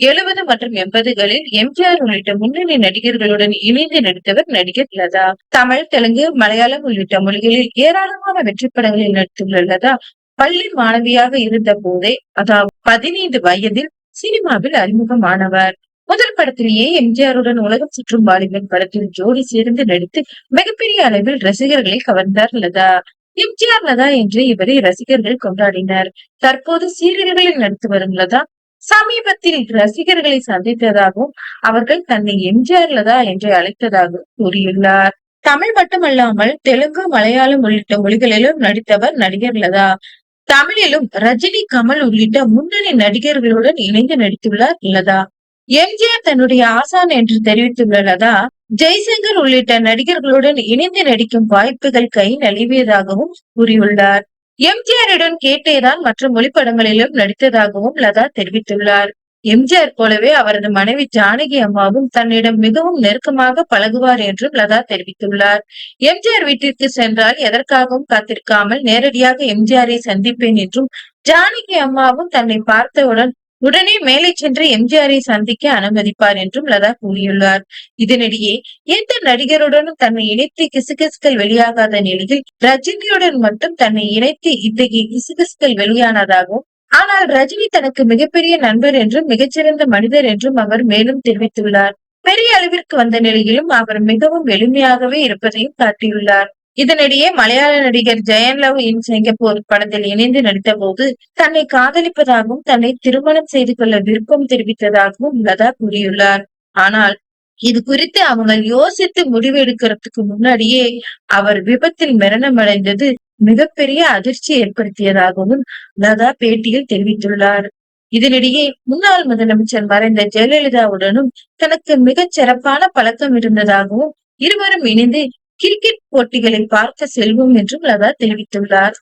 70 மற்றும் 80களில் எம்ஜிஆர் உள்ளிட்ட முன்னணி நடிகர்களுடன் இணைந்து நடித்தவர் நடிகர் லதா. தமிழ், தெலுங்கு, மலையாளம் உள்ளிட்ட மொழிகளில் ஏராளமான வெற்றி படங்களில் நடித்துள்ள லதா பள்ளி மாணவியாக இருந்த போதே, அதாவது 15 வயதில் சினிமாவில் அறிமுகமானவர். முதல் படத்திலேயே எம்ஜிஆருடன் உலகம் சுற்றும் வாலிபன் படத்தில் ஜோடி சேர்ந்து நடித்து மிகப்பெரிய அளவில் ரசிகர்களை கவர்ந்தார் லதா. எம்ஜிஆர் லதா என்று இவரை ரசிகர்கள் கொண்டாடினர். தற்போது சீரியல்களில் நடித்து வரும் லதா சமீபத்தில் ரசிகர்களை சந்தித்ததாகவும் அவர்கள் தன்னை எம்ஜிஆர் லதா என்று அழைத்ததாக கூறியுள்ளார். தமிழ் மட்டுமல்லாமல் தெலுங்கு, மலையாளம் உள்ளிட்ட மொழிகளிலும் நடித்தவர் நடிகர் லதா. தமிழிலும் ரஜினி, கமல் உள்ளிட்ட முன்னணி நடிகர்களுடன் இணைந்து நடித்துள்ளார் லதா. எம்ஜிஆர் தன்னுடைய ஆசான் என்று தெரிவித்துள்ள லதா, ஜெய்சங்கர் உள்ளிட்ட நடிகர்களுடன் இணைந்து நடிக்கும் வாய்ப்புகள் கை நழுவியதாகவும் கூறியுள்ளார். எம்ஜிஆரிடம் கேட்டேதான் மற்ற மொழிப்படங்களிலும் நடித்ததாகவும் லதா தெரிவித்துள்ளார். எம்ஜிஆர் போலவே அவரது மனைவி ஜானகி அம்மாவும் தன்னிடம் மிகவும் நெருக்கமாக பழகுவார் என்றும் லதா தெரிவித்துள்ளார். எம்ஜிஆர் வீட்டிற்கு சென்றால் எதற்காகவும் காத்திருக்காமல் நேரடியாக எம்ஜிஆரை சந்திப்பேன் என்றும், ஜானகி அம்மாவும் தன்னை பார்த்தவுடன் உடனே மேலே சென்று எம்ஜிஆரை சந்திக்க அனுமதிப்பார் என்றும் லதா கூறியுள்ளார். இதனிடையே எந்த நடிகருடனும் தன்னை இணைத்து கிசுகிசுக்கள் வெளியாகாத நிலையில் ரஜினியுடன் மட்டும் தன்னை இணைத்து இத்தகைய கிசுகிசுக்கள் வெளியானதாகவும், ஆனால் ரஜினி தனக்கு மிகப்பெரிய நண்பர் என்றும் மிகச்சிறந்த மனிதர் என்றும் அவர் மேலும் தெரிவித்துள்ளார். பெரிய அளவிற்கு வந்த நிலையிலும் அவர் மிகவும் எளிமையாகவே இருப்பதையும் காட்டியுள்ளார். இதனிடையே மலையாள நடிகர் ஜெயன் லவ் இன் சிங்கப்பூர் படத்தில் இணைந்து நடித்த போது தன்னை காதலிப்பதாகவும் தன்னை திருமணம் செய்து கொள்ள விருப்பம் தெரிவித்ததாகவும் லதா கூறியுள்ளார். ஆனால் இது குறித்து அவங்க யோசித்து முடிவு எடுக்கிறதுக்கு முன்னாடியே அவர் விபத்தில் மரணமடைந்தது மிகப்பெரிய அதிர்ச்சி ஏற்படுத்தியதாகவும் லதா பேட்டியில் தெரிவித்துள்ளார். இதனிடையே முன்னாள் முதலமைச்சர் மறைந்த ஜெயலலிதாவுடனும் தனக்கு மிகச் சிறப்பான பழக்கம் இருந்ததாகவும், இருவரும் இணைந்து கிரிக்கெட் போட்டிகளை பார்க்க செல்வோம் என்றும் லதா தெரிவித்துள்ளார்.